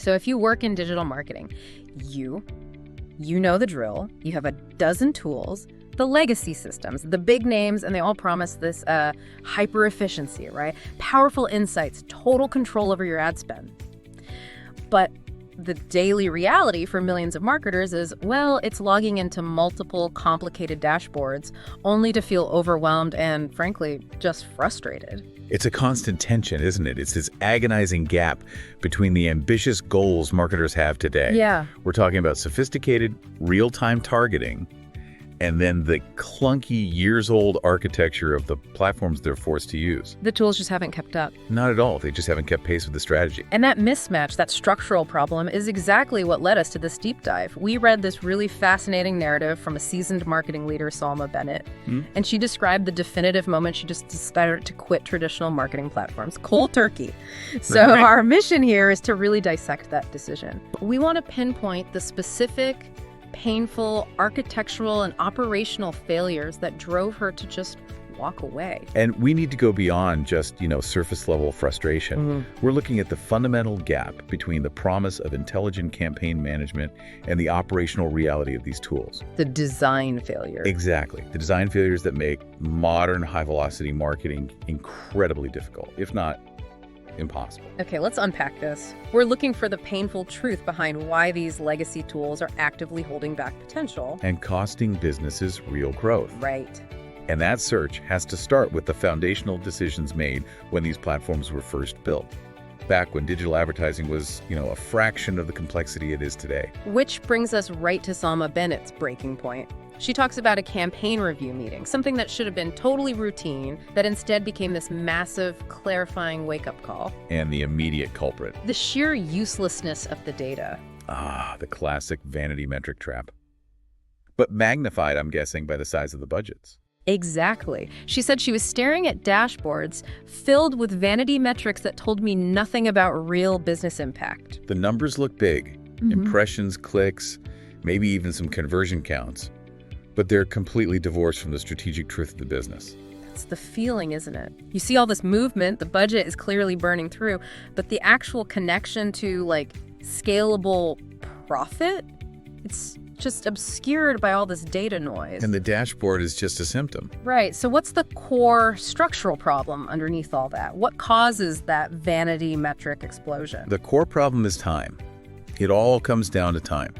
So if you work in digital marketing, you know the drill. You have a dozen tools, the legacy systems, the big names, and they all promise this hyper efficiency, right? Powerful insights, total control over your ad spend. But the daily reality for millions of marketers is, well, it's logging into multiple complicated dashboards only to feel overwhelmed and, frankly, just frustrated. It's a constant tension, isn't it? It's this agonizing gap between the ambitious goals marketers have today. Yeah. We're talking about sophisticated, real-time targeting, and then the clunky, years-old architecture of the platforms they're forced to use. The tools just haven't kept up. Not at all. They just haven't kept pace with the strategy. And that mismatch, that structural problem, is exactly what led us to this deep dive. We read this really fascinating narrative from a seasoned marketing leader, Salma Bennett, and she described the definitive moment she just decided to quit traditional marketing platforms, cold turkey. So our mission here is to really dissect that decision. We want to pinpoint the specific, painful architectural and operational failures that drove her to just walk away. And we need to go beyond just, surface level frustration. We're looking at the fundamental gap between the promise of intelligent campaign management and the operational reality of these tools. The design failure. Exactly. The design failures that make modern high velocity marketing incredibly difficult, if not impossible. Okay, let's unpack this. We're looking for the painful truth behind why these legacy tools are actively holding back potential. And costing businesses real growth. Right. And that search has to start with the foundational decisions made when these platforms were first built. Back when digital advertising was, a fraction of the complexity it is today. Which brings us right to Salma Bennett's breaking point. She talks about a campaign review meeting, something that should have been totally routine, that instead became this massive, clarifying wake-up call. And the immediate culprit. The sheer uselessness of the data. The classic vanity metric trap. But magnified, I'm guessing, by the size of the budgets. Exactly. She said she was staring at dashboards filled with vanity metrics that told me nothing about real business impact. The numbers look big. Impressions, clicks, maybe even some conversion counts. But they're completely divorced from the strategic truth of the business. That's the feeling, isn't it? You see all this movement, the budget is clearly burning through, but the actual connection to, scalable profit, it's just obscured by all this data noise. And the dashboard is just a symptom. Right. So what's the core structural problem underneath all that? What causes that vanity metric explosion? The core problem is time. It all comes down to time.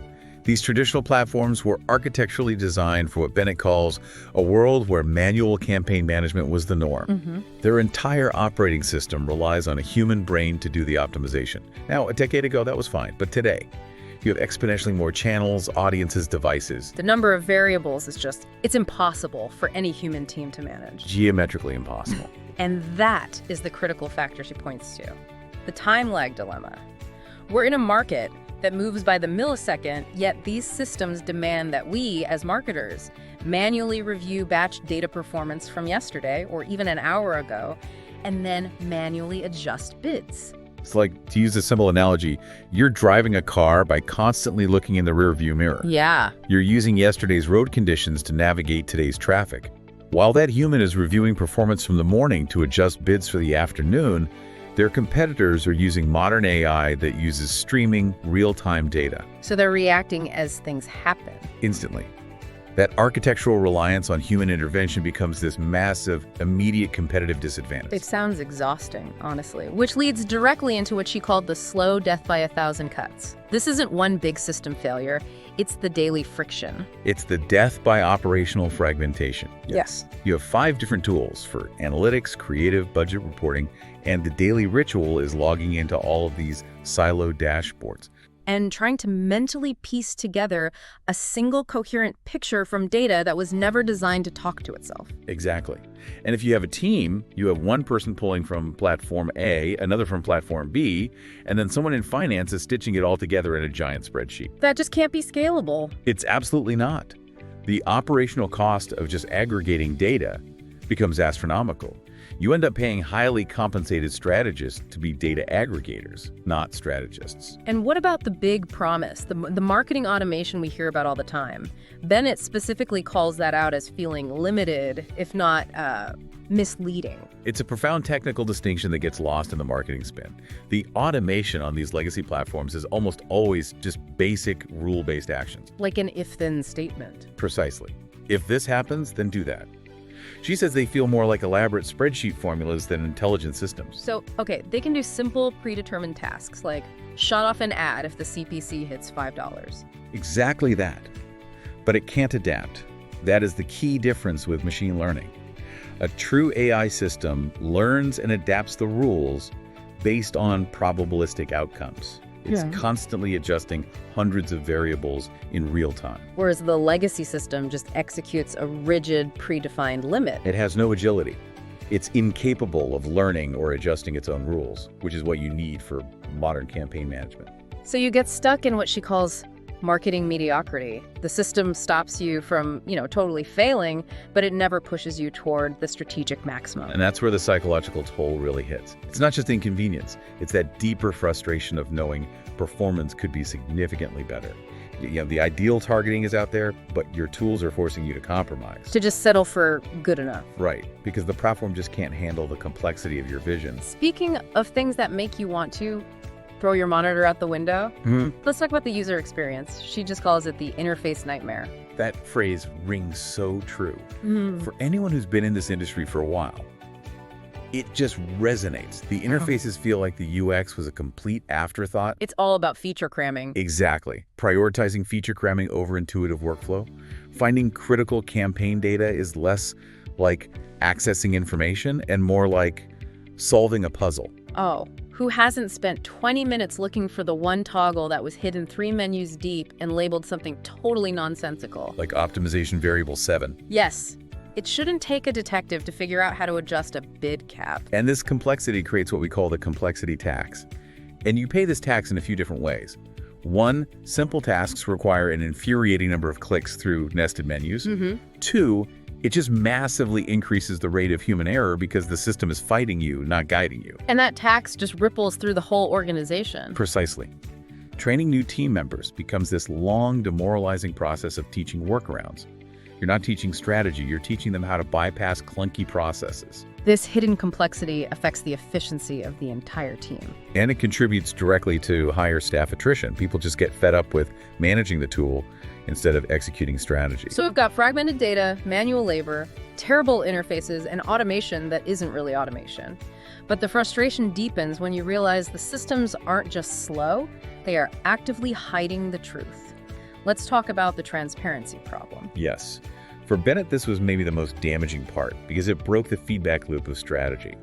These traditional platforms were architecturally designed for what Bennett calls a world where manual campaign management was the norm. Their entire operating system relies on a human brain to do the optimization. Now, a decade ago, that was fine, but today, you have exponentially more channels, audiences, devices. The number of variables is it's impossible for any human team to manage. Geometrically impossible. And that is the critical factor she points to, the time lag dilemma. We're in a market that moves by the millisecond, yet these systems demand that we, as marketers, manually review batch data performance from yesterday or even an hour ago, and then manually adjust bids. It's like, to use a simple analogy, you're driving a car by constantly looking in the rearview mirror. Yeah. You're using yesterday's road conditions to navigate today's traffic. While that human is reviewing performance from the morning to adjust bids for the afternoon, their competitors are using modern AI that uses streaming, real-time data. So they're reacting as things happen. Instantly. That architectural reliance on human intervention becomes this massive, immediate competitive disadvantage. It sounds exhausting, honestly, which leads directly into what she called the slow death by 1,000 cuts. This isn't one big system failure. It's the daily friction. It's the death by operational fragmentation. Yes. You have 5 different tools for analytics, creative, budget reporting, and the daily ritual is logging into all of these siloed dashboards. And trying to mentally piece together a single coherent picture from data that was never designed to talk to itself. Exactly. And if you have a team, you have one person pulling from platform A, another from platform B, and then someone in finance is stitching it all together in a giant spreadsheet. That just can't be scalable. It's absolutely not. The operational cost of just aggregating data, becomes astronomical. You end up paying highly compensated strategists to be data aggregators, not strategists. And what about the big promise, the marketing automation we hear about all the time? Bennett specifically calls that out as feeling limited, if not misleading. It's a profound technical distinction that gets lost in the marketing spin. The automation on these legacy platforms is almost always just basic rule-based actions. Like an if-then statement. Precisely. If this happens, then do that. She says they feel more like elaborate spreadsheet formulas than intelligent systems. So, okay, they can do simple predetermined tasks like shut off an ad if the CPC hits $5. Exactly that. But it can't adapt. That is the key difference with machine learning. A true AI system learns and adapts the rules based on probabilistic outcomes. It's constantly adjusting hundreds of variables in real time. Whereas the legacy system just executes a rigid, predefined limit. It has no agility. It's incapable of learning or adjusting its own rules, which is what you need for modern campaign management. So you get stuck in what she calls marketing mediocrity. The system stops you from, totally failing, but it never pushes you toward the strategic maximum. And that's where the psychological toll really hits. It's not just inconvenience. It's that deeper frustration of knowing performance could be significantly better. The ideal targeting is out there, but your tools are forcing you to compromise. To just settle for good enough. Right, because the platform just can't handle the complexity of your vision. Speaking of things that make you want to throw your monitor out the window, let's talk about the user experience. She just calls it the interface nightmare. That phrase rings so true. For anyone who's been in this industry for a while, it just resonates. The interfaces feel like the UX was a complete afterthought. It's all about feature cramming. Exactly. Prioritizing feature cramming over intuitive workflow. Finding critical campaign data is less like accessing information and more like solving a puzzle. Oh, who hasn't spent 20 minutes looking for the one toggle that was hidden 3 menus deep and labeled something totally nonsensical? Like optimization variable 7. Yes. It shouldn't take a detective to figure out how to adjust a bid cap. And this complexity creates what we call the complexity tax. And you pay this tax in a few different ways. One, simple tasks require an infuriating number of clicks through nested menus. Two, it just massively increases the rate of human error because the system is fighting you, not guiding you. And that tax just ripples through the whole organization. Precisely. Training new team members becomes this long, demoralizing process of teaching workarounds. You're not teaching strategy, you're teaching them how to bypass clunky processes. This hidden complexity affects the efficiency of the entire team. And it contributes directly to higher staff attrition. People just get fed up with managing the tool instead of executing strategy. So we've got fragmented data, manual labor, terrible interfaces, and automation that isn't really automation. But the frustration deepens when you realize the systems aren't just slow, they are actively hiding the truth. Let's talk about the transparency problem. Yes. For Bennett, this was maybe the most damaging part because it broke the feedback loop of strategy.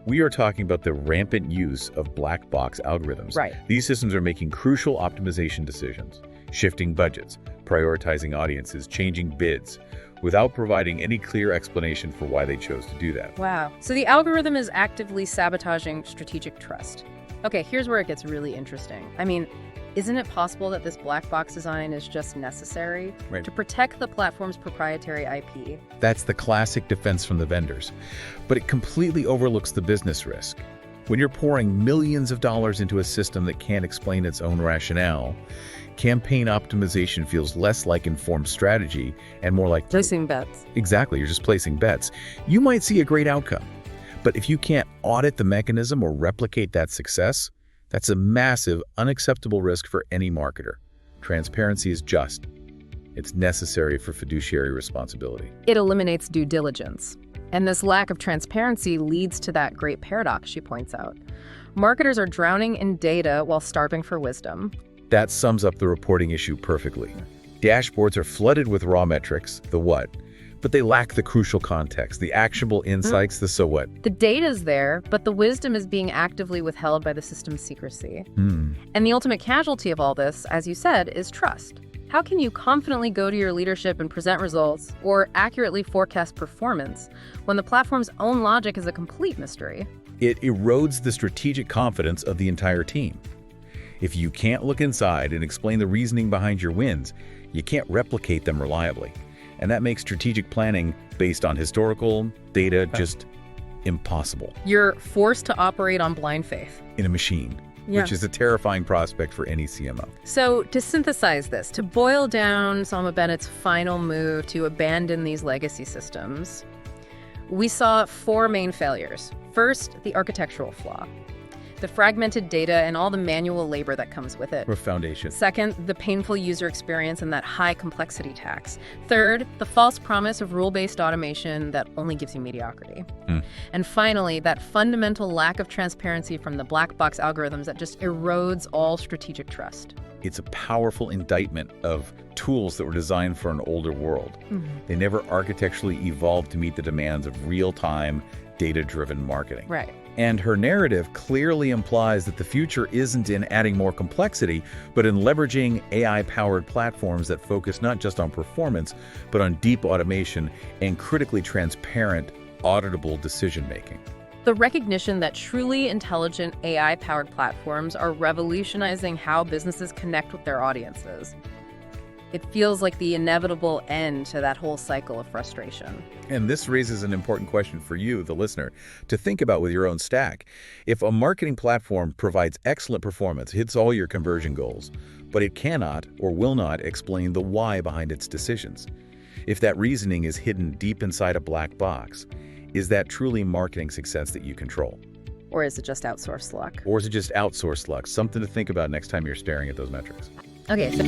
We are talking about the rampant use of black box algorithms. Right. These systems are making crucial optimization decisions, shifting budgets, prioritizing audiences, changing bids, without providing any clear explanation for why they chose to do that. Wow. So the algorithm is actively sabotaging strategic trust. Okay, here's where it gets really interesting. I mean, isn't it possible that this black box design is just necessary to protect the platform's proprietary IP? That's the classic defense from the vendors, but it completely overlooks the business risk. When you're pouring millions of dollars into a system that can't explain its own rationale, campaign optimization feels less like informed strategy and more like placing bets. Exactly, you're just placing bets. You might see a great outcome, but if you can't audit the mechanism or replicate that success, that's a massive, unacceptable risk for any marketer. Transparency is just. It's necessary for fiduciary responsibility. It eliminates due diligence. And this lack of transparency leads to that great paradox she points out. Marketers are drowning in data while starving for wisdom. That sums up the reporting issue perfectly. Dashboards are flooded with raw metrics, the what, but they lack the crucial context, the actionable insights, the so what. The data's there, but the wisdom is being actively withheld by the system's secrecy. And the ultimate casualty of all this, as you said, is trust. How can you confidently go to your leadership and present results or accurately forecast performance when the platform's own logic is a complete mystery? It erodes the strategic confidence of the entire team. If you can't look inside and explain the reasoning behind your wins, you can't replicate them reliably. And that makes strategic planning based on historical data just impossible You're forced to operate on blind faith. in a machine, which is a terrifying prospect for any CMO. So to synthesize this, to boil down Salma Bennett's final move to abandon these legacy systems, we saw 4 main failures. First, the architectural flaw, the fragmented data and all the manual labor that comes with it. Or foundation. Second, the painful user experience and that high complexity tax. Third, the false promise of rule-based automation that only gives you mediocrity. And finally, that fundamental lack of transparency from the black box algorithms that just erodes all strategic trust. It's a powerful indictment of tools that were designed for an older world. They never architecturally evolved to meet the demands of real-time, data-driven marketing. Right. And her narrative clearly implies that the future isn't in adding more complexity, but in leveraging AI-powered platforms that focus not just on performance, but on deep automation and critically transparent, auditable decision-making. The recognition that truly intelligent AI-powered platforms are revolutionizing how businesses connect with their audiences. It feels like the inevitable end to that whole cycle of frustration. And this raises an important question for you, the listener, to think about with your own stack. If a marketing platform provides excellent performance, hits all your conversion goals, but it cannot or will not explain the why behind its decisions, if that reasoning is hidden deep inside a black box, is that truly marketing success that you control? Or is it just outsourced luck? Or is it just outsourced luck? Something to think about next time you're staring at those metrics. Okay, so